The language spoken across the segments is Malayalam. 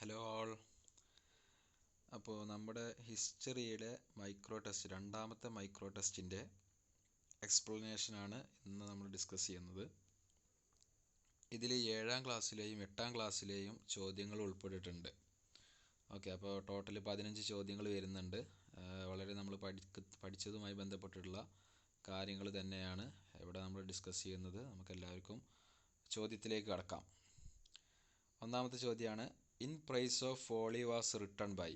Hello all. അപ്പോൾ നമ്മുടെ ഹിസ്റ്ററിയിലെ മൈക്രോ ടെസ്റ്റ്, രണ്ടാമത്തെ മൈക്രോ ടെസ്റ്റിൻ്റെ എക്സ്പ്ലനേഷനാണ് ഇന്ന് നമ്മൾ ഡിസ്കസ് ചെയ്യുന്നത്. ഇതിൽ 7ാം ക്ലാസ്സിലെയും 8ാം ക്ലാസ്സിലെയും ചോദ്യങ്ങൾ ഉൾപ്പെട്ടിട്ടുണ്ട്. ഓക്കെ, അപ്പോൾ ടോട്ടൽ 15 ചോദ്യങ്ങൾ വരുന്നുണ്ട്. വളരെ നമ്മൾ പഠിച്ചതുമായി ബന്ധപ്പെട്ടിട്ടുള്ള കാര്യങ്ങൾ തന്നെയാണ് ഇവിടെ നമ്മൾ ഡിസ്കസ് ചെയ്യുന്നത്. നമുക്കെല്ലാവർക്കും ചോദ്യത്തിലേക്ക് കടക്കാം. ഒന്നാമത്തെ ചോദ്യമാണ്, in praise of folly was written by.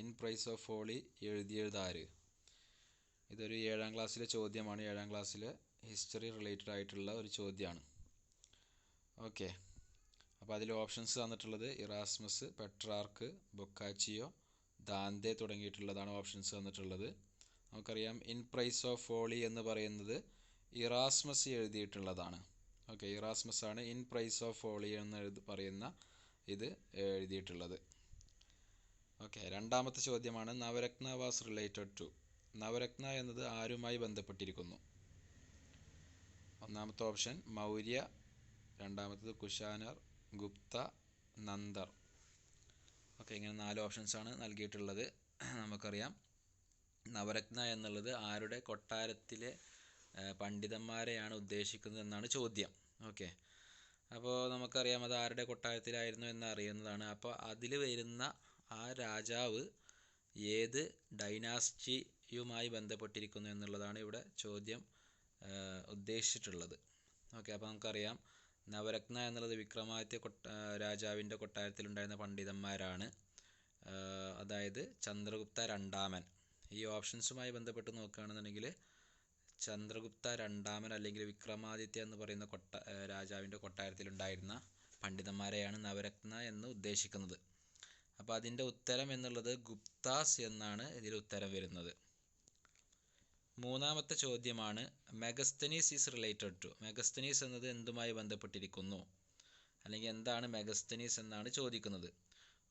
In praise of folly എഴുതിയതാര്? ഇതൊരു 7ാം ക്ലാസ്സിലെ ചോദ്യമാണ്. 7ാം ക്ലാസ്സിലെ ഹിസ്റ്ററി റിലേറ്റഡ് ആയിട്ടുള്ള ഒരു ചോദ്യമാണ്. ഓക്കെ, അപ്പോൾ അതിൽ ഓപ്ഷൻസ് തന്നിട്ടുള്ളത് ഇറാസ്മസ്, പെട്രാർക്ക്, ബൊക്കാച്ചിയോ, ദാന്തെ തുടങ്ങിയിട്ടുള്ളതാണ് ഓപ്ഷൻസ് തന്നിട്ടുള്ളത്. നമുക്കറിയാം ഇൻ പ്രൈസ് ഓഫ് ഫോളി എന്ന് പറയുന്നത് ഇറാസ്മസ് എഴുതിയിട്ടുള്ളതാണ്. ഓക്കെ, ഇറാസ്മസ് ആണ് ഇൻ പ്രൈസ് ഓഫ് ഫോളി എന്ന് പറയുന്ന ഇത് എഴുതിയിട്ടുള്ളത്. ഓക്കെ, രണ്ടാമത്തെ ചോദ്യമാണ്, Navaratna was related to. Navaratna എന്നത് ആരുമായി ബന്ധപ്പെട്ടിരിക്കുന്നു? ഒന്നാമത്തെ ഓപ്ഷൻ മൗര്യ, രണ്ടാമത്തത് കുഷാനർ, ഗുപ്ത, നന്ദർ. ഓക്കെ, ഇങ്ങനെ 4 ഓപ്ഷൻസാണ് നൽകിയിട്ടുള്ളത്. നമുക്കറിയാം നവരത്ന എന്നുള്ളത് ആരുടെ കൊട്ടാരത്തിലെ പണ്ഡിതന്മാരെയാണ് ഉദ്ദേശിക്കുന്നത് എന്നാണ് ചോദ്യം. ഓക്കെ, അപ്പോൾ നമുക്കറിയാം അത് ആരുടെ കൊട്ടാരത്തിലായിരുന്നു എന്ന് അറിയുന്നതാണ്. അപ്പോൾ അതിൽ വരുന്ന ആ രാജാവ് ഏത് ഡൈനാസ്റ്റിയുമായി ബന്ധപ്പെട്ടിരിക്കുന്നു എന്നുള്ളതാണ് ഇവിടെ ചോദ്യം ഉദ്ദേശിച്ചിട്ടുള്ളത്. ഓക്കെ, അപ്പോൾ നമുക്കറിയാം നവരത്ന എന്നുള്ളത് വിക്രമാദിത്യ രാജാവിൻ്റെ കൊട്ടാരത്തിലുണ്ടായിരുന്ന പണ്ഡിതന്മാരാണ്. അതായത് ചന്ദ്രഗുപ്ത രണ്ടാമൻ. ഈ ഓപ്ഷൻസുമായി ബന്ധപ്പെട്ട് നോക്കുകയാണെന്നുണ്ടെങ്കിൽ ചന്ദ്രഗുപ്ത രണ്ടാമൻ അല്ലെങ്കിൽ വിക്രമാദിത്യ എന്ന് പറയുന്ന രാജാവിൻ്റെ കൊട്ടാരത്തിലുണ്ടായിരുന്ന പണ്ഡിതന്മാരെയാണ് നവരത്ന എന്ന് ഉദ്ദേശിക്കുന്നത്. അപ്പോൾ അതിൻ്റെ ഉത്തരം എന്നുള്ളത് ഗുപ്താസ് എന്നാണ് ഇതിൽ ഉത്തരം വരുന്നത്. മൂന്നാമത്തെ ചോദ്യമാണ്, Megasthenes is related to. Megasthenes എന്നത് എന്തുമായി ബന്ധപ്പെട്ടിരിക്കുന്നു, അല്ലെങ്കിൽ എന്താണ് മെഗസ്തനീസ് എന്നാണ് ചോദിക്കുന്നത്.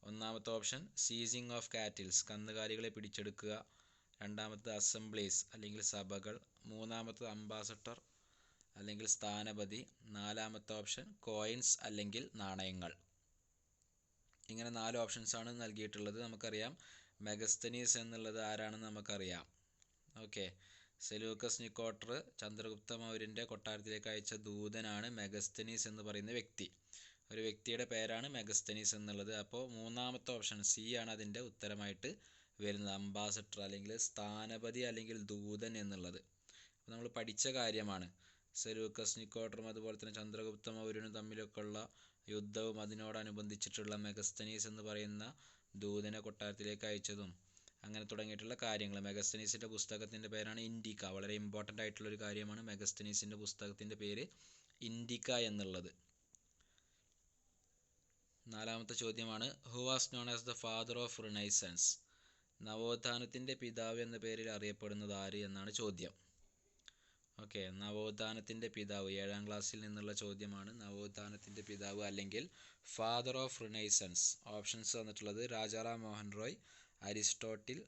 ഒന്നാമത്തെ ഓപ്ഷൻ സീസിങ് ഓഫ് കാറ്റിൽസ്, കന്നുകാലികളെ പിടിച്ചെടുക്കുക. രണ്ടാമത്തെ അസംബ്ലീസ് അല്ലെങ്കിൽ സഭകൾ. മൂന്നാമത്തെ അംബാസഡർ അല്ലെങ്കിൽ സ്ഥാനപതി. നാലാമത്തെ ഓപ്ഷൻ കോയിൻസ് അല്ലെങ്കിൽ നാണയങ്ങൾ. ഇങ്ങനെ 4 ഓപ്ഷൻസാണ് നൽകിയിട്ടുള്ളത്. നമുക്കറിയാം മെഗസ്തനീസ് എന്നുള്ളത് ആരാണെന്ന് നമുക്കറിയാം. ഓക്കെ, സെലൂക്കസ് നിക്കോട്ടർ ചന്ദ്രഗുപ്ത മൗര്യൻ്റെ കൊട്ടാരത്തിലേക്ക് അയച്ച ദൂതനാണ് മെഗസ്തനീസ് എന്ന് പറയുന്ന വ്യക്തി. ഒരു വ്യക്തിയുടെ പേരാണ് മെഗസ്തനീസ് എന്നുള്ളത്. അപ്പോൾ മൂന്നാമത്തെ ഓപ്ഷൻ സി ആണ് അതിൻ്റെ ഉത്തരമായിട്ട് വരുന്നത്, അംബാസഡർ അല്ലെങ്കിൽ സ്ഥാനപതി അല്ലെങ്കിൽ ദൂതൻ എന്നുള്ളത്. അപ്പോൾ നമ്മൾ പഠിച്ച കാര്യമാണ്. സെലൂക്കസ് നിക്കോട്ടറും അതുപോലെ തന്നെ ചന്ദ്രഗുപ്ത മൗര്യനും തമ്മിലൊക്കെയുള്ള യുദ്ധവും അതിനോടനുബന്ധിച്ചിട്ടുള്ള മെഗസ്തനീസ് എന്ന് പറയുന്ന ദൂതനെ കൊട്ടാരത്തിലേക്ക് അയച്ചതും അങ്ങനെ തുടങ്ങിയിട്ടുള്ള കാര്യങ്ങൾ. മെഗസ്തനീസിൻ്റെ പുസ്തകത്തിൻ്റെ പേരാണ് ഇൻഡിക്ക. വളരെ ഇമ്പോർട്ടൻ്റ് ആയിട്ടുള്ളൊരു കാര്യമാണ് മെഗസ്തനീസിൻ്റെ പുസ്തകത്തിൻ്റെ പേര് ഇൻഡിക്ക എന്നുള്ളത്. നാലാമത്തെ ചോദ്യമാണ്, who was known as the father of renaissance. നവോത്ഥാനത്തിൻ്റെ പിതാവ് എന്ന പേരിൽ അറിയപ്പെടുന്നത് ആര് എന്നാണ് ചോദ്യം. ഓക്കെ, നവോത്ഥാനത്തിൻ്റെ പിതാവ് 7ാം ക്ലാസ്സിൽ നിന്നുള്ള ചോദ്യമാണ്. നവോത്ഥാനത്തിൻ്റെ പിതാവ് അല്ലെങ്കിൽ ഫാദർ ഓഫ് റിനൈസൻസ്. ഓപ്ഷൻസ് തന്നിട്ടുള്ളത് Rajaram Mohan Roy, Aristotle,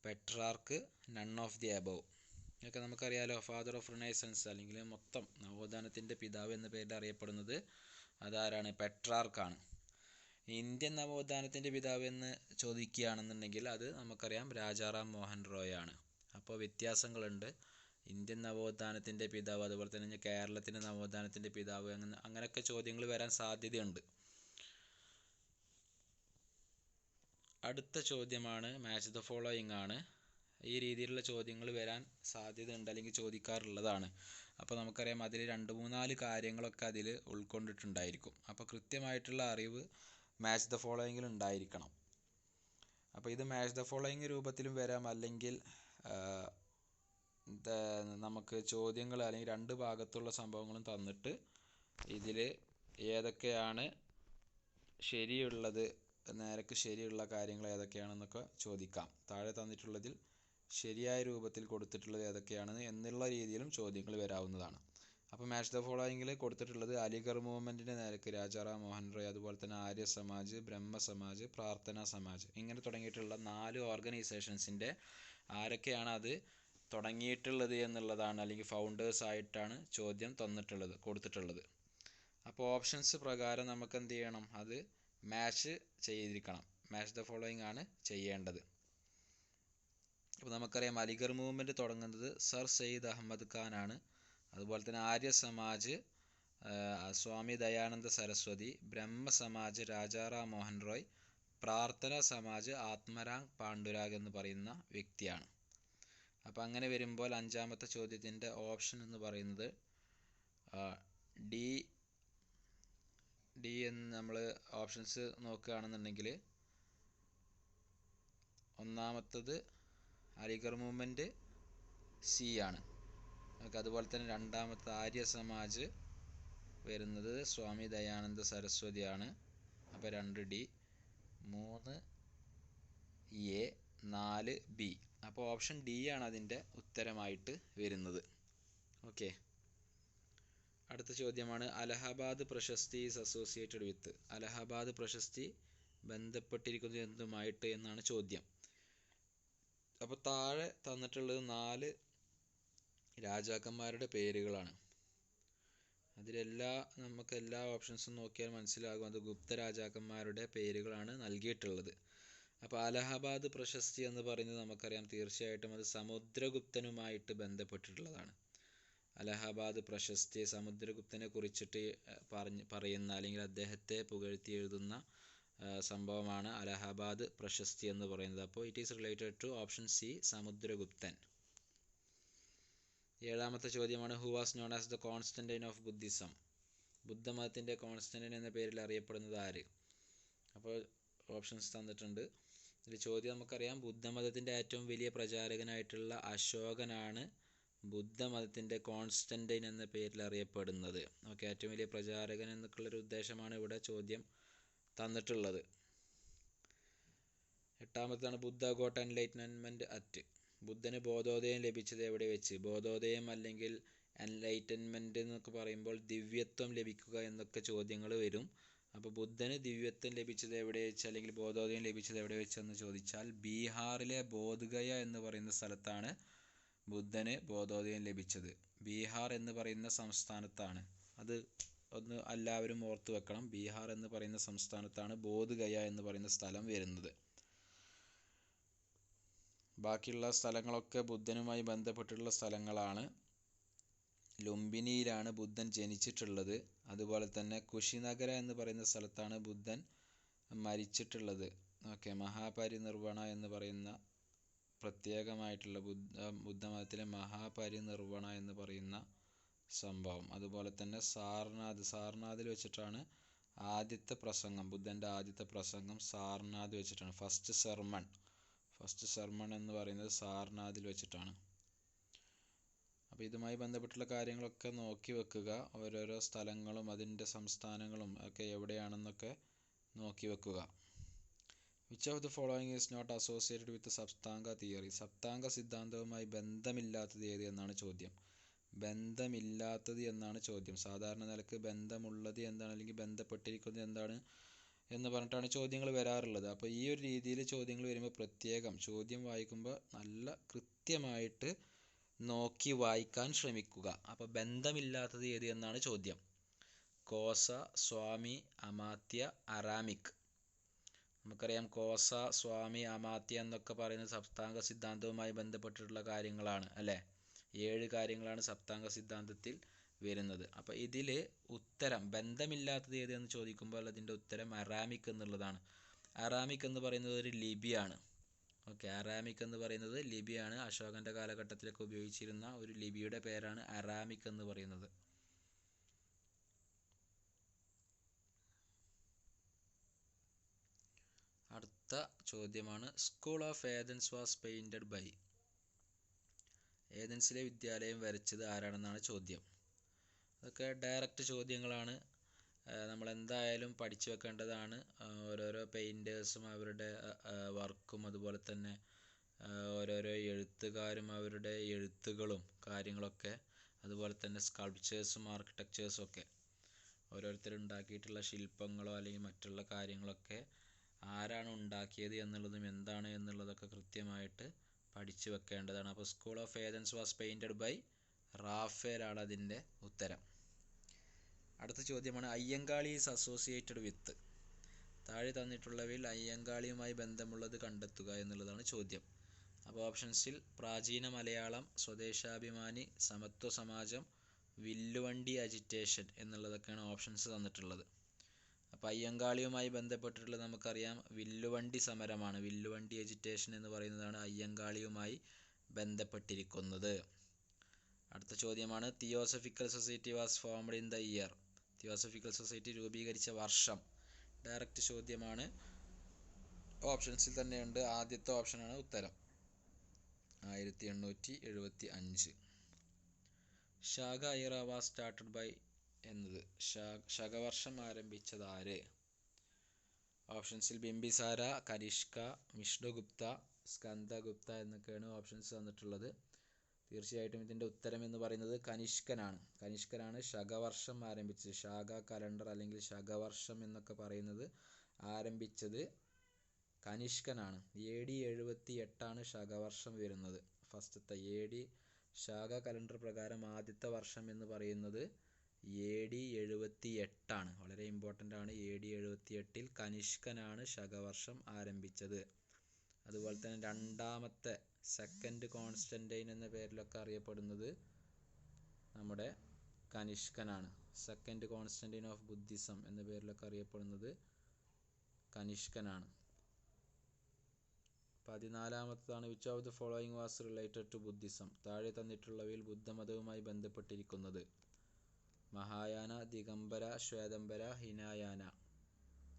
Petrarch, none of the above. ഒക്കെ നമുക്കറിയാലോ, ഫാദർ ഓഫ് റിനൈസൻസ് അല്ലെങ്കിൽ മൊത്തം നവോത്ഥാനത്തിൻ്റെ പിതാവ് എന്ന പേരിൽ അറിയപ്പെടുന്നത് അതാരാണ്? പെട്രാർക്കാണ്. ഇന്ത്യൻ നവോത്ഥാനത്തിൻ്റെ പിതാവ് എന്ന് ചോദിക്കുകയാണെന്നുണ്ടെങ്കിൽ അത് നമുക്കറിയാം രാജാറാം മോഹൻ റോയ് ആണ്. അപ്പോൾ വ്യത്യാസങ്ങളുണ്ട്. ഇന്ത്യൻ നവോത്ഥാനത്തിൻ്റെ പിതാവ്, അതുപോലെ തന്നെ കേരളത്തിൻ്റെ നവോത്ഥാനത്തിൻ്റെ പിതാവ്, അങ്ങനെയൊക്കെ ചോദ്യങ്ങൾ വരാൻ സാധ്യതയുണ്ട്. അടുത്ത ചോദ്യമാണ് മാച്ച് ദ ഫോളോയിങ് ആണ്. ഈ രീതിയിലുള്ള ചോദ്യങ്ങൾ വരാൻ സാധ്യതയുണ്ട് അല്ലെങ്കിൽ ചോദിക്കാറുള്ളതാണ്. അപ്പോൾ നമുക്കറിയാം അതിൽ 2-3-4 കാര്യങ്ങളൊക്കെ അതിൽ ഉൾക്കൊണ്ടിട്ടുണ്ടായിരിക്കും. അപ്പോൾ കൃത്യമായിട്ടുള്ള അറിവ് മാച്ച് ദ ഫോളോയിങ്ങിൽ ഉണ്ടായിരിക്കണം. അപ്പോൾ ഇത് മാച്ച് ദ ഫോളോയിങ് രൂപത്തിലും വരാം, അല്ലെങ്കിൽ നമുക്ക് ചോദ്യങ്ങൾ അല്ലെങ്കിൽ 2 ഭാഗത്തുള്ള സംഭവങ്ങളും തന്നിട്ട് ഇതിൽ ഏതൊക്കെയാണ് ശരിയുള്ളത്, നേരക്ക് ശരിയുള്ള കാര്യങ്ങൾ ഏതൊക്കെയാണെന്നൊക്കെ ചോദിക്കാം. താഴെ തന്നിട്ടുള്ളതിൽ ശരിയായ രൂപത്തിൽ കൊടുത്തിട്ടുള്ളത് ഏതൊക്കെയാണെന്ന് എന്നുള്ള രീതിയിലും ചോദ്യങ്ങൾ വരാവുന്നതാണ്. അപ്പോൾ മാച്ച് ദ ഫോളോയിങ്ങിൽ കൊടുത്തിട്ടുള്ളത് അലിഗർ മൂവ്മെൻറ്റിൻ്റെ നേരക്ക് രാജാറാം മോഹൻ റോയ്, അതുപോലെ തന്നെ ആര്യ സമാജ്, ബ്രഹ്മ സമാജ്, പ്രാർത്ഥന സമാജ്, ഇങ്ങനെ തുടങ്ങിയിട്ടുള്ള 4 ഓർഗനൈസേഷൻസിൻ്റെ ആരൊക്കെയാണ് അത് തുടങ്ങിയിട്ടുള്ളത് എന്നുള്ളതാണ്, അല്ലെങ്കിൽ ഫൗണ്ടേഴ്സ് ആയിട്ടാണ് ചോദ്യം കൊടുത്തിട്ടുള്ളത്. അപ്പോൾ ഓപ്ഷൻസ് പ്രകാരം നമുക്ക് എന്ത് ചെയ്യണം, അത് മാച്ച് ചെയ്തിരിക്കണം. മാച്ച് ദ ഫോളോയിങ് ആണ് ചെയ്യേണ്ടത്. അപ്പോൾ നമുക്കറിയാം അലിഗർ മൂവ്മെൻറ്റ് തുടങ്ങുന്നത് സർ സയ്യിദ് അഹമ്മദ് ഖാൻ ആണ്. അതുപോലെ തന്നെ ആര്യ സമാജ് സ്വാമി ദയാനന്ദ സരസ്വതി, ബ്രഹ്മ സമാജ് രാജാറാം മോഹൻ റോയ്, പ്രാർത്ഥന സമാജ് ആത്മരാം പാണ്ഡുരാഗ് എന്ന് പറയുന്ന വ്യക്തിയാണ്. അപ്പോൾ അങ്ങനെ വരുമ്പോൾ അഞ്ചാമത്തെ ചോദ്യത്തിൻ്റെ ഓപ്ഷൻ എന്ന് പറയുന്നത് ഡി എന്ന് നമ്മൾ ഓപ്ഷൻസ് നോക്കുകയാണെന്നുണ്ടെങ്കിൽ ഒന്നാമത്തത് അലിഗർ മൂവ്മെൻറ്റ് സി ആണ്. അതുപോലെ തന്നെ രണ്ടാമത്തെ ആര്യ സമാജ് വരുന്നത് സ്വാമി ദയാനന്ദ സരസ്വതിയാണ്. അപ്പോൾ 2D, 3A, 4B. അപ്പോൾ ഓപ്ഷൻ ഡി ആണ് അതിൻ്റെ ഉത്തരമായിട്ട് വരുന്നത്. ഓക്കെ, അടുത്ത ചോദ്യമാണ് അലഹബാദ് പ്രശസ്തി ഈസ് അസോസിയേറ്റഡ് വിത്ത്. അലഹബാദ് പ്രശസ്തി ബന്ധപ്പെട്ടിരിക്കുന്നത് എന്തുമായിട്ട് എന്നാണ് ചോദ്യം. അപ്പോൾ താഴെ തന്നിട്ടുള്ളത് 4 രാജാക്കന്മാരുടെ പേരുകളാണ്. നമുക്ക് എല്ലാ ഓപ്ഷൻസും നോക്കിയാൽ മനസ്സിലാകും അത് ഗുപ്ത രാജാക്കന്മാരുടെ പേരുകളാണ് നൽകിയിട്ടുള്ളത്. അപ്പോൾ അലഹബാദ് പ്രശസ്തി എന്ന് പറയുന്നത് നമുക്കറിയാം തീർച്ചയായിട്ടും അത് സമുദ്രഗുപ്തനുമായിട്ട് ബന്ധപ്പെട്ടിട്ടുള്ളതാണ്. അലഹബാദ് പ്രശസ്തി സമുദ്രഗുപ്തനെ കുറിച്ചിട്ട് പറയുന്ന അല്ലെങ്കിൽ അദ്ദേഹത്തെ പുകഴ്ത്തി എഴുതുന്ന സംഭവമാണ് അലഹബാദ് പ്രശസ്തി എന്ന് പറയുന്നത്. അപ്പോൾ it is related to option C, സമുദ്രഗുപ്തൻ. ഏഴാമത്തെ ചോദ്യമാണ് who was known as the Constantine of Buddhism. ബുദ്ധമതത്തിൻ്റെ കോൺസ്റ്റന്റൈൻ എന്ന പേരിൽ അറിയപ്പെടുന്നത് ആര്? അപ്പോൾ ഓപ്ഷൻസ് തന്നിട്ടുണ്ട്. ഇതിൽ ചോദ്യം നമുക്കറിയാം ബുദ്ധമതത്തിൻ്റെ ഏറ്റവും വലിയ പ്രചാരകനായിട്ടുള്ള അശോകനാണ് ബുദ്ധമതത്തിൻ്റെ കോൺസ്റ്റന്റൈൻ എന്ന പേരിൽ അറിയപ്പെടുന്നത്. ഓക്കെ, ഏറ്റവും വലിയ പ്രചാരകൻ എന്നൊക്കെയുള്ളൊരു ഉദ്ദേശമാണ് ഇവിടെ ചോദ്യം തന്നിട്ടുള്ളത്. എട്ടാമത്താണ് ബുദ്ധ ഗോട്ട് എൻലൈറ്റൻമെൻറ്റ് അറ്റ്. ബുദ്ധന് ബോധോദയം ലഭിച്ചത് എവിടെ വെച്ച്? ബോധോദയം അല്ലെങ്കിൽ എൻലൈറ്റൻമെൻറ്റ് എന്നൊക്കെ പറയുമ്പോൾ ദിവ്യത്വം ലഭിക്കുക എന്നൊക്കെ ചോദ്യങ്ങൾ വരും. അപ്പോൾ ബുദ്ധന് ദിവ്യത്വം ലഭിച്ചത് എവിടെ വെച്ച് അല്ലെങ്കിൽ ബോധോദയം ലഭിച്ചത് എവിടെ വെച്ചെന്ന് ചോദിച്ചാൽ ബീഹാറിലെ ബോധ്ഗയ എന്ന് പറയുന്ന സ്ഥലത്താണ് ബുദ്ധന് ബോധോദയം ലഭിച്ചത്. ബീഹാർ എന്ന് പറയുന്ന സംസ്ഥാനത്താണ്. അത് ഒന്ന് എല്ലാവരും ഓർത്തു വെക്കണം. ബീഹാർ എന്ന് പറയുന്ന സംസ്ഥാനത്താണ് ബോധ്ഗയ എന്ന് പറയുന്ന സ്ഥലം വരുന്നത്. ബാക്കിയുള്ള സ്ഥലങ്ങളൊക്കെ ബുദ്ധനുമായി ബന്ധപ്പെട്ടിട്ടുള്ള സ്ഥലങ്ങളാണ്. ലുംബിനിയിലാണ് ബുദ്ധൻ ജനിച്ചിട്ടുള്ളത്. അതുപോലെ തന്നെ കുശിനഗര എന്ന് പറയുന്ന സ്ഥലത്താണ് ബുദ്ധൻ മരിച്ചിട്ടുള്ളത്. ഓക്കെ, മഹാപരിനിർവണ എന്ന് പറയുന്ന പ്രത്യേകമായിട്ടുള്ള ബുദ്ധമതത്തിലെ മഹാപരിനിർവണ എന്ന് പറയുന്ന സംഭവം. അതുപോലെ തന്നെ സാർനാഥിൽ വെച്ചിട്ടാണ് ആദ്യത്തെ പ്രസംഗം, ബുദ്ധൻ്റെ ആദ്യത്തെ പ്രസംഗം സാർനാഥ് വെച്ചിട്ടാണ്. ഫസ്റ്റ് സെർമൺ എന്ന് പറയുന്നത് സാർനാഥിൽ വെച്ചിട്ടാണ്. അപ്പോൾ ഇതുമായി ബന്ധപ്പെട്ടുള്ള കാര്യങ്ങളൊക്കെ നോക്കി വെക്കുക. ഓരോരോ സ്ഥലങ്ങളും അതിൻ്റെ സംസ്ഥാനങ്ങളും ഒക്കെ എവിടെയാണെന്നൊക്കെ നോക്കി വെക്കുക. Which of the following is not associated with Saptanga theory. Saptanga സിദ്ധാന്തവുമായി ബന്ധമില്ലാത്തത് ഏത് എന്നാണ് ചോദ്യം. ബന്ധമില്ലാത്തത് എന്നാണ് ചോദ്യം. സാധാരണ നിലക്ക് ബന്ധമുള്ളത് എന്താണ് അല്ലെങ്കിൽ ബന്ധപ്പെട്ടിരിക്കുന്നത് എന്താണ് എന്ന് പറഞ്ഞിട്ടാണ് ചോദ്യങ്ങൾ വരാറുള്ളത്. അപ്പോൾ ഈ ഒരു രീതിയിൽ ചോദ്യങ്ങൾ വരുമ്പോൾ പ്രത്യേകം ചോദ്യം വായിക്കുമ്പോൾ നല്ല കൃത്യമായിട്ട് നോക്കി വായിക്കാൻ ശ്രമിക്കുക. അപ്പോൾ ബന്ധമില്ലാത്തത് ഏത് എന്നാണ് ചോദ്യം. കോസ, സ്വാമി, അമാത്യ, അറാമിക്. നമുക്കറിയാം കോസ, സ്വാമി, അമാത്യ എന്നൊക്കെ പറയുന്നത് സപ്താംഗ സിദ്ധാന്തവുമായി ബന്ധപ്പെട്ടിട്ടുള്ള കാര്യങ്ങളാണ് അല്ലേ. 7 കാര്യങ്ങളാണ് സപ്താംഗ സിദ്ധാന്തത്തിൽ വരുന്നത്. അപ്പോൾ ഇതിൽ ഉത്തരം ബന്ധമില്ലാത്തത് ഏത് എന്ന് ചോദിക്കുമ്പോൾ അതിൻ്റെ ഉത്തരം അറാമിക് എന്നുള്ളതാണ്. അറാമിക് എന്ന് പറയുന്നത് ഒരു ലിപിയാണ്. ഓക്കെ, അറാമിക് എന്ന് പറയുന്നത് ലിപിയാണ്. അശോകൻ്റെ കാലഘട്ടത്തിലൊക്കെ ഉപയോഗിച്ചിരുന്ന ഒരു ലിപിയുടെ പേരാണ് അറാമിക് എന്ന് പറയുന്നത്. അടുത്ത ചോദ്യമാണ് school of Athens was painted by. ഏതൻസിലെ വിദ്യാലയം വരച്ചത് ആരാണെന്നാണ് ചോദ്യം. അതൊക്കെ ഡയറക്റ്റ് ചോദ്യങ്ങളാണ്. നമ്മളെന്തായാലും പഠിച്ചു വെക്കേണ്ടതാണ്. ഓരോരോ പെയിൻറ്റേഴ്സും അവരുടെ വർക്കും അതുപോലെ തന്നെ ഓരോരോ എഴുത്തുകാരും അവരുടെ എഴുത്തുകളും കാര്യങ്ങളൊക്കെ, അതുപോലെ തന്നെ സ്കൾപ്ചേഴ്സും ആർക്കിടെക്ചേഴ്സും ഒക്കെ ഓരോരുത്തരുണ്ടാക്കിയിട്ടുള്ള ശില്പങ്ങളോ അല്ലെങ്കിൽ മറ്റുള്ള കാര്യങ്ങളൊക്കെ ആരാണ് ഉണ്ടാക്കിയത് എന്നുള്ളതും എന്താണ് എന്നുള്ളതൊക്കെ കൃത്യമായിട്ട് പഠിച്ചു വെക്കേണ്ടതാണ്. അപ്പോൾ School of Athens was painted by Raphael ആണ് അതിൻ്റെ ഉത്തരം. അടുത്ത ചോദ്യമാണ് അയ്യങ്കാളി ഈസ് അസോസിയേറ്റഡ് വിത്ത്. താഴെ തന്നിട്ടുള്ളവയിൽ അയ്യങ്കാളിയുമായി ബന്ധമുള്ളത് കണ്ടെത്തുക എന്നുള്ളതാണ് ചോദ്യം. അപ്പോൾ ഓപ്ഷൻസിൽ പ്രാചീന മലയാളം, സ്വദേശാഭിമാനി, സമത്വ സമാജം, വില്ലുവണ്ടി അജിറ്റേഷൻ എന്നുള്ളതൊക്കെയാണ് ഓപ്ഷൻസ് തന്നിട്ടുള്ളത്. അപ്പോൾ അയ്യങ്കാളിയുമായി ബന്ധപ്പെട്ടിട്ടുള്ളത് നമുക്കറിയാം വില്ലുവണ്ടി സമരമാണ്. വില്ലുവണ്ടി അജിറ്റേഷൻ എന്ന് പറയുന്നതാണ് അയ്യങ്കാളിയുമായി ബന്ധപ്പെട്ടിരിക്കുന്നത്. അടുത്ത ചോദ്യമാണ് theosophical society was formed in the year. Theosophical society രൂപീകരിച്ച വർഷം. ഡയറക്റ്റ് ചോദ്യമാണ്, ഓപ്ഷൻസിൽ തന്നെയുണ്ട്. ആദ്യത്തെ ഓപ്ഷനാണ് ഉത്തരം, 1875. ശാഖ ഇറ വാസ് സ്റ്റാർട്ടഡ് ബൈ എന്നത്, ശകവർഷം ആരംഭിച്ചത് ആര്? ഓപ്ഷൻസിൽ ബിംബിസാര, കനിഷ്ക, വിഷ്ണുഗുപ്ത, സ്കന്ദഗുപ്ത എന്നൊക്കെയാണ് ഓപ്ഷൻസ് തന്നിട്ടുള്ളത്. തീർച്ചയായിട്ടും ഇതിൻ്റെ ഉത്തരം എന്ന് പറയുന്നത് കനിഷ്കനാണ്. കനിഷ്കനാണ് ശകവർഷം ആരംഭിച്ചത്. ശാഖ കലണ്ടർ അല്ലെങ്കിൽ ശകവർഷം എന്നൊക്കെ പറയുന്നത് ആരംഭിച്ചത് കനിഷ്കനാണ്. AD 78 ശകവർഷം വരുന്നത്. ഫസ്റ്റത്തെ AD ശാഖ കലണ്ടർ പ്രകാരം ആദ്യത്തെ വർഷം എന്ന് പറയുന്നത് AD 78. വളരെ ഇമ്പോർട്ടൻ്റ് ആണ്. AD 78 കനിഷ്കനാണ് ശകവർഷം ആരംഭിച്ചത്. അതുപോലെ തന്നെ രണ്ടാമത്തെ സെക്കൻഡ് കോൺസ്റ്റന്റൈൻ എന്ന പേരിലൊക്കെ അറിയപ്പെടുന്നത് നമ്മുടെ കനിഷ്കനാണ്. സെക്കൻഡ് കോൺസ്റ്റന്റൈൻ ഓഫ് ബുദ്ധിസം എന്ന പേരിലൊക്കെ അറിയപ്പെടുന്നത് കനിഷ്കനാണ്. 14-ാമത്തേതാണ് which of the following was related to Buddhism. താഴെ തന്നിട്ടുള്ളവയിൽ ബുദ്ധമതവുമായി ബന്ധപ്പെട്ടിരിക്കുന്നത്. മഹായാന, ദിഗംബര, ശ്വേതംബര, ഹിനായാന.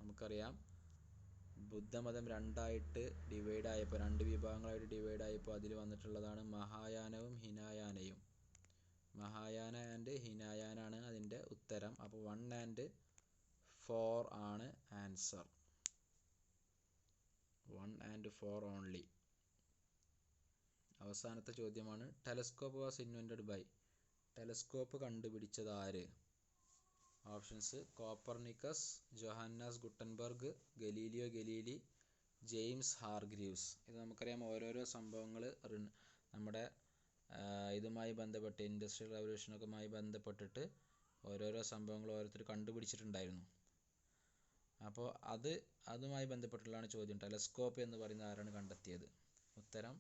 നമുക്കറിയാം ബുദ്ധമതം രണ്ടായിട്ട് ഡിവൈഡ് ആയപ്പോൾ, രണ്ട് വിഭാഗങ്ങളായിട്ട് ഡിവൈഡ് ആയപ്പോൾ അതിൽ വന്നിട്ടുള്ളതാണ് മഹായാനവും ഹിനായാനയും. മഹായാന ആൻഡ് ഹിനായാന ആണ് അതിൻ്റെ ഉത്തരം. അപ്പോൾ 1 and 4 ആണ് ആൻസർ. 1 and 4 only. അവസാനത്തെ ചോദ്യമാണ് telescope was invented by. Telescope കണ്ടുപിടിച്ചത് ആര്? Options Copernicus, Johannes Gutenberg, Galileo Galilei, James Hargreaves. ഇത് നമുക്കറിയാം ഓരോരോ സംഭവങ്ങൾ നമ്മുടെ ഇതുമായി ബന്ധപ്പെട്ട് ഇൻഡസ്ട്രിയൽ റവല്യൂഷനൊക്കെയുമായി ബന്ധപ്പെട്ടിട്ട് ഓരോരോ സംഭവങ്ങൾ ഓരോരുത്തർ കണ്ടുപിടിച്ചിട്ടുണ്ടായിരുന്നു. അപ്പോൾ അതുമായി ബന്ധപ്പെട്ടുള്ളതാണ് ചോദ്യം. ടെലസ്കോപ്പ് എന്ന് പറയുന്നത് ആരാണ് കണ്ടെത്തിയത്? ഉത്തരം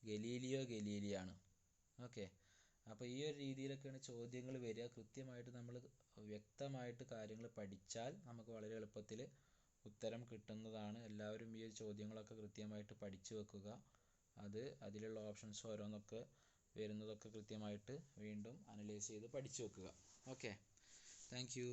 ഗലീലിയോ ഗലീലിയാണ്. ഓക്കെ, അപ്പോൾ ഈ ഒരു രീതിയിലൊക്കെയാണ് ചോദ്യങ്ങൾ വരിക. കൃത്യമായിട്ട് നമ്മൾ വ്യക്തമായിട്ട് കാര്യങ്ങൾ പഠിച്ചാൽ നമുക്ക് വളരെ എളുപ്പത്തിൽ ഉത്തരം കിട്ടുന്നതാണ്. എല്ലാവരും ഈ ചോദ്യങ്ങളൊക്കെ കൃത്യമായിട്ട് പഠിച്ചു വെക്കുക. അതിലുള്ള ഓപ്ഷൻസ് ഓരോന്നൊക്കെ വരുന്നതൊക്കെ കൃത്യമായിട്ട് വീണ്ടും അനലൈസ് ചെയ്ത് പഠിച്ചു വെക്കുക. Okay, thank you.